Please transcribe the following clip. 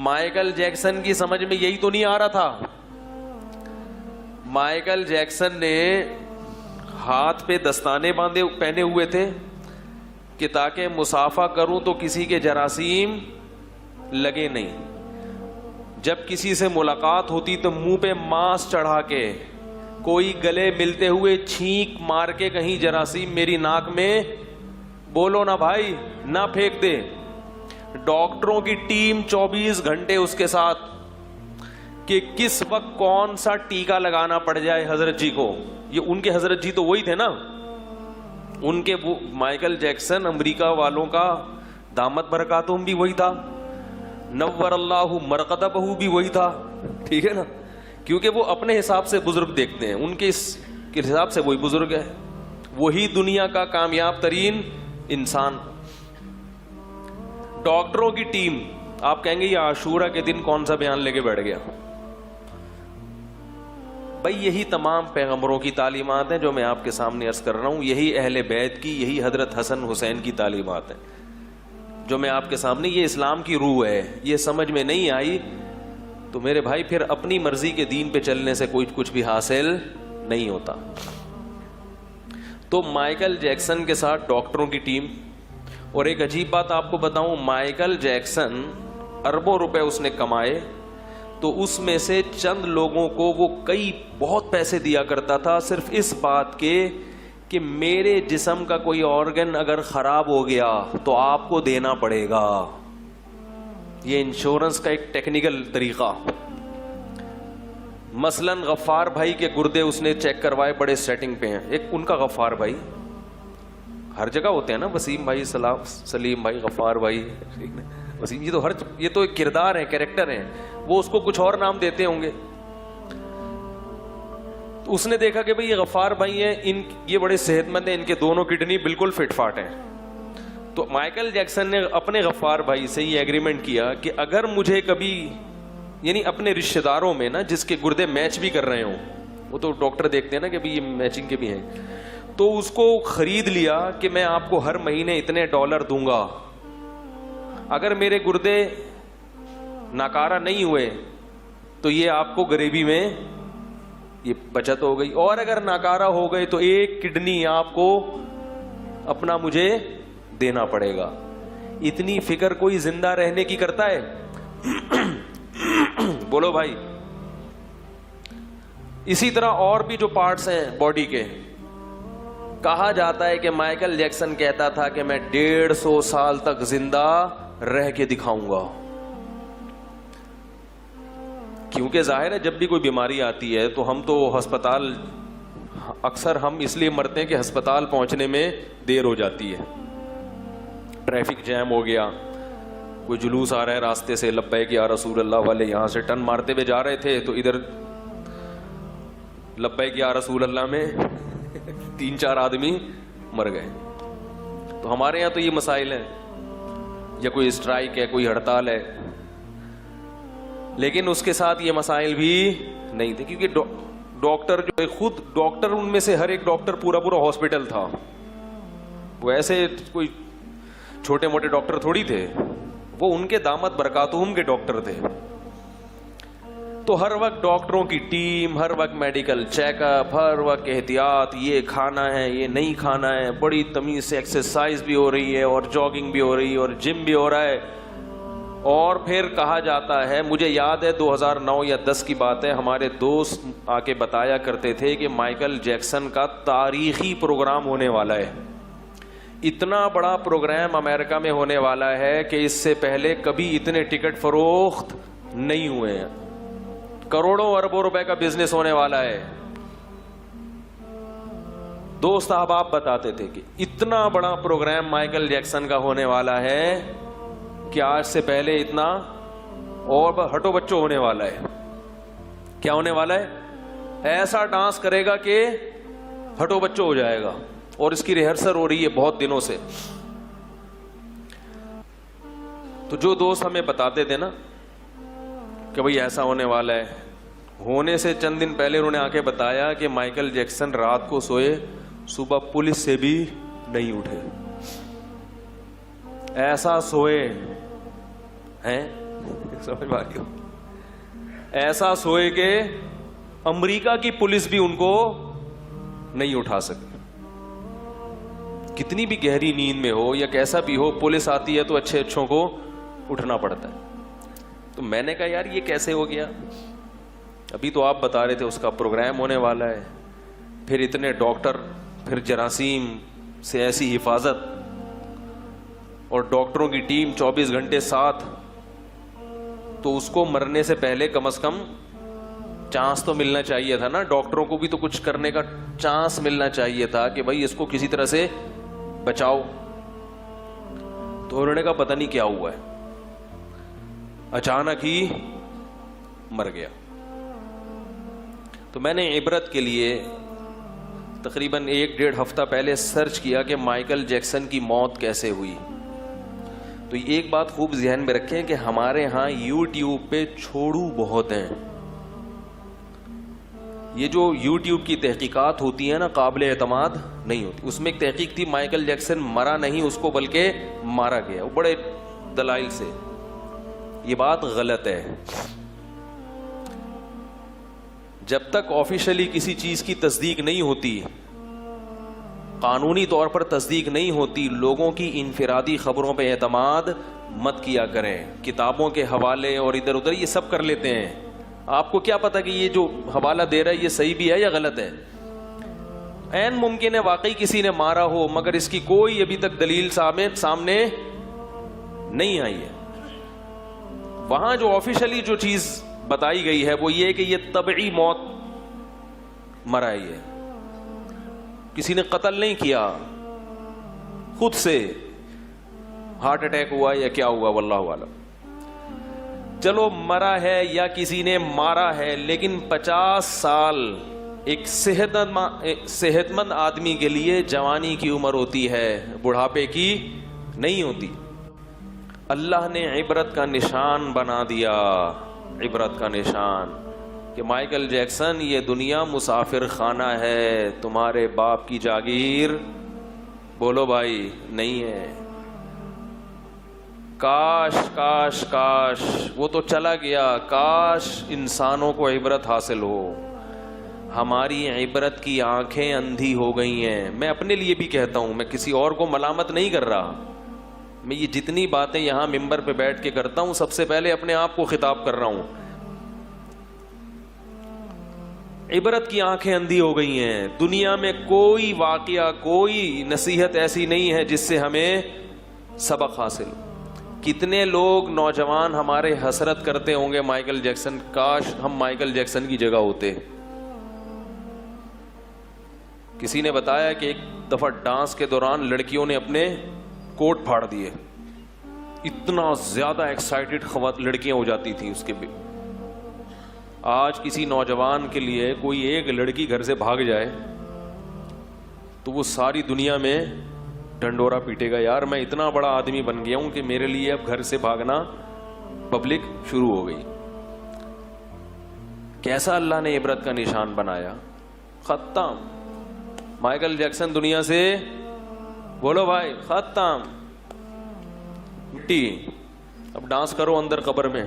Michael Jackson کی سمجھ میں یہی تو نہیں آ رہا تھا. مائیکل جیکسن نے ہاتھ پہ دستانے پہنے ہوئے تھے کہ تاکہ مسافہ کروں تو کسی کے جراثیم لگے نہیں. جب کسی سے ملاقات ہوتی تو منہ پہ ماسک چڑھا کے, کوئی گلے ملتے ہوئے چھینک مار کے کہیں جراثیم میری ناک میں, بولو نا بھائی, نہ پھینک دے. ڈاکٹروں کی ٹیم 24 گھنٹے اس کے ساتھ کہ کس وقت کون سا ٹیکا لگانا پڑ جائے حضرت جی کو. یہ ان کے حضرت جی تو وہی تھے نا, ان کے وہ مائیکل جیکسن امریکہ والوں کا دامت برکاتہم بھی وہی تھا, نور اللہ مرقدبہ بھی وہی تھا, ٹھیک ہے نا, کیونکہ وہ اپنے حساب سے بزرگ دیکھتے ہیں, ان کے اس کے حساب سے وہی بزرگ ہے, وہی دنیا کا کامیاب ترین انسان. ڈاکٹروں کی ٹیم, آپ کہیں گے یہ عاشورہ کے دن کون سا بیان لے کے بیٹھ گیا. بھائی یہی تمام پیغمبروں کی تعلیمات ہیں جو میں آپ کے سامنے عرض کر رہا ہوں, یہی اہل بیت کی, یہی حضرت حسن حسین کی تعلیمات ہیں جو میں آپ کے سامنے, یہ اسلام کی روح ہے. یہ سمجھ میں نہیں آئی تو میرے بھائی پھر اپنی مرضی کے دین پہ چلنے سے کچھ بھی حاصل نہیں ہوتا. تو مائیکل جیکسن کے ساتھ ڈاکٹروں کی ٹیم. اور ایک عجیب بات آپ کو بتاؤں, مائیکل جیکسن اربوں روپے اس نے کمائے تو اس میں سے چند لوگوں کو وہ بہت پیسے دیا کرتا تھا صرف اس بات کے کہ میرے جسم کا کوئی آرگن اگر خراب ہو گیا تو آپ کو دینا پڑے گا. یہ انشورنس کا ایک ٹیکنیکل طریقہ. مثلا غفار بھائی کے گردے اس نے چیک کروائے, بڑے سیٹنگ پہ ہیں. ایک ان کا غفار بھائی, ہر جگہ ہوتے ہیں نا, وسیم بھائی, سلیم بھائی, غفار بھائی, وسیم, یہ تو ایک کردار ہے, کیریکٹر ہیں, وہ اس کو کچھ اور نام دیتے ہوں گے. تو اس نے دیکھا کہ بھئی یہ غفار بھائی ہیں, یہ بڑے صحت مند ہیں, ان کے دونوں کڈنی بالکل فٹ فاٹ ہیں. تو مائیکل جیکسن نے اپنے غفار بھائی سے یہ ایگریمنٹ کیا کہ اگر مجھے کبھی, یعنی اپنے رشتہ داروں میں نا جس کے گردے میچ بھی کر رہے ہوں, وہ تو ڈاکٹر دیکھتے ہیں نا کہ یہ میچنگ کے بھی ہیں, تو اس کو خرید لیا کہ میں آپ کو ہر مہینے اتنے $, دوں گا. اگر میرے گردے ناکارہ نہیں ہوئے تو یہ آپ کو غریبی میں یہ بچت ہو گئی, اور اگر ناکارہ ہو گئے تو ایک کڈنی آپ کو اپنا مجھے دینا پڑے گا. اتنی فکر کوئی زندہ رہنے کی کرتا ہے؟ بولو بھائی. اسی طرح اور بھی جو پارٹس ہیں باڈی کے, کہا جاتا ہے کہ مائیکل جیکسن کہتا تھا کہ میں 150 سال تک زندہ رہ کے دکھاؤں گا. کیونکہ ظاہر ہے جب بھی کوئی بیماری آتی ہے تو ہم تو ہسپتال, اکثر ہم اس لیے مرتے ہیں کہ ہسپتال پہنچنے میں دیر ہو جاتی ہے, ٹریفک جیم ہو گیا, کوئی جلوس آ رہا ہے راستے سے, لبیک یا رسول اللہ والے یہاں سے ٹرن مارتے ہوئے جا رہے تھے تو ادھر لبیک یا رسول اللہ میں 3-4 آدمی مر گئے. تو ہمارے یہاں تو یہ مسائل ہیں, یا کوئی اسٹرائک ہے, کوئی ہڑتال ہے, لیکن اس کے ساتھ یہ مسائل بھی نہیں تھے کیونکہ ڈاکٹر جو خود ڈاکٹر, ان میں سے ہر ایک ڈاکٹر پورا ہاسپٹل تھا. وہ ایسے کوئی چھوٹے موٹے ڈاکٹر تھوڑی تھے, وہ ان کے دامت برکاتہم کے ڈاکٹر تھے. تو ہر وقت ڈاکٹروں کی ٹیم, ہر وقت میڈیکل چیک اپ, ہر وقت احتیاط, یہ کھانا ہے, یہ نہیں کھانا ہے, بڑی تمیز سے ایکسرسائز بھی ہو رہی ہے اور جاگنگ بھی ہو رہی ہے اور جم بھی ہو رہا ہے. اور پھر کہا جاتا ہے, مجھے یاد ہے 2009 یا 10 کی بات ہے, ہمارے دوست آ کے بتایا کرتے تھے کہ مائیکل جیکسن کا تاریخی پروگرام ہونے والا ہے. اتنا بڑا پروگرام امریکہ میں ہونے والا ہے کہ اس سے پہلے کبھی اتنے ٹکٹ فروخت نہیں ہوئے ہیں, کروڑوں اربوں روپے کا بزنس ہونے والا ہے. دوست احباب بتاتے تھے کہ اتنا بڑا پروگرام مائیکل جیکسن کا ہونے والا ہے کہ آج سے پہلے اتنا, اور ہٹو بچوں ہونے والا ہے. کیا ہونے والا ہے؟ ایسا ڈانس کرے گا کہ ہٹو بچوں ہو جائے گا, اور اس کی ریہرسل ہو رہی ہے بہت دنوں سے. تو جو دوست ہمیں بتاتے تھے نا کہ بھئی ایسا ہونے والا ہے, ہونے سے چند دن پہلے انہوں نے آ کے بتایا کہ مائیکل جیکسن رات کو سوئے, صبح پولیس سے بھی نہیں اٹھے, ایسا سوئے ہیں سمجھ پا رہی ہو؟ ایسا سوئے کہ امریکہ کی پولیس بھی ان کو نہیں اٹھا سکتی. کتنی بھی گہری نیند میں ہو یا کیسا بھی ہو, پولیس آتی ہے تو اچھے اچھوں کو اٹھنا پڑتا ہے. تو میں نے کہا یار یہ کیسے ہو گیا؟ ابھی تو آپ بتا رہے تھے اس کا پروگرام ہونے والا ہے, پھر اتنے ڈاکٹر, پھر جراثیم سے ایسی حفاظت, اور ڈاکٹروں کی ٹیم 24 گھنٹے ساتھ. تو اس کو مرنے سے پہلے کم از کم چانس تو ملنا چاہیے تھا نا, ڈاکٹروں کو بھی تو کچھ کرنے کا چانس ملنا چاہیے تھا کہ بھائی اس کو کسی طرح سے بچاؤ. تو انہوں نے کہا پتہ نہیں کیا ہوا ہے, اچانک ہی مر گیا. تو میں نے عبرت کے لیے تقریباً 1-1.5 ہفتہ پہلے سرچ کیا کہ مائیکل جیکسن کی موت کیسے ہوئی. تو ایک بات خوب ذہن میں رکھیں کہ ہمارے ہاں یوٹیوب پہ چھوڑو بہت ہیں. یہ جو یوٹیوب کی تحقیقات ہوتی ہیں نا, قابل اعتماد نہیں ہوتی. اس میں ایک تحقیق تھی, مائیکل جیکسن مرا نہیں, اس کو بلکہ مارا گیا, وہ بڑے دلائل سے. یہ بات غلط ہے. جب تک آفیشلی کسی چیز کی تصدیق نہیں ہوتی, قانونی طور پر تصدیق نہیں ہوتی, لوگوں کی انفرادی خبروں پہ اعتماد مت کیا کریں. کتابوں کے حوالے اور ادھر ادھر یہ سب کر لیتے ہیں. آپ کو کیا پتا کہ یہ جو حوالہ دے رہا ہے یہ صحیح بھی ہے یا غلط ہے؟ عین ممکن ہے واقعی کسی نے مارا ہو, مگر اس کی کوئی ابھی تک دلیل سامنے نہیں آئی ہے. وہاں جو آفیشلی جو چیز بتائی گئی ہے وہ یہ کہ یہ طبعی موت مرا ہے, کسی نے قتل نہیں کیا, خود سے ہارٹ اٹیک ہوا یا کیا ہوا واللہ اعلم. چلو مرا ہے یا کسی نے مارا ہے, لیکن 50 سال ایک صحت مند آدمی کے لیے جوانی کی عمر ہوتی ہے, بڑھاپے کی نہیں ہوتی. اللہ نے عبرت کا نشان بنا دیا, عبرت کا نشان, کہ مائیکل جیکسن یہ دنیا مسافر خانہ ہے, تمہارے باپ کی جاگیر بولو بھائی نہیں ہے. کاش کاش کاش وہ تو چلا گیا, کاش انسانوں کو عبرت حاصل ہو. ہماری عبرت کی آنکھیں اندھی ہو گئی ہیں. میں اپنے لیے بھی کہتا ہوں, میں کسی اور کو ملامت نہیں کر رہا. میں یہ جتنی باتیں یہاں ممبر پہ بیٹھ کے کرتا ہوں, سب سے پہلے اپنے آپ کو خطاب کر رہا ہوں. عبرت کی آنکھیں اندھی ہو گئی ہیں. دنیا میں کوئی واقعہ, کوئی نصیحت ایسی نہیں ہے جس سے ہمیں سبق حاصل. کتنے لوگ نوجوان ہمارے حسرت کرتے ہوں گے مائیکل جیکسن, کاش ہم مائیکل جیکسن کی جگہ ہوتے. کسی نے بتایا کہ ایک دفعہ ڈانس کے دوران لڑکیوں نے اپنے کوٹ پھاڑ دیے, اتنا زیادہ ایکسائٹڈ لڑکیاں ہو جاتی تھیں اس کے. آج کسی نوجوان کے لیے کوئی ایک لڑکی گھر سے بھاگ جائے تو وہ ساری دنیا میں ڈنڈورا پیٹے گا, یار میں اتنا بڑا آدمی بن گیا ہوں کہ میرے لیے اب گھر سے بھاگنا پبلک شروع ہو گئی. کیسا اللہ نے عبرت کا نشان بنایا. ختم. مائیکل جیکسن دنیا سے بولو بھائی ختم, مٹی. اب ڈانس کرو اندر قبر میں.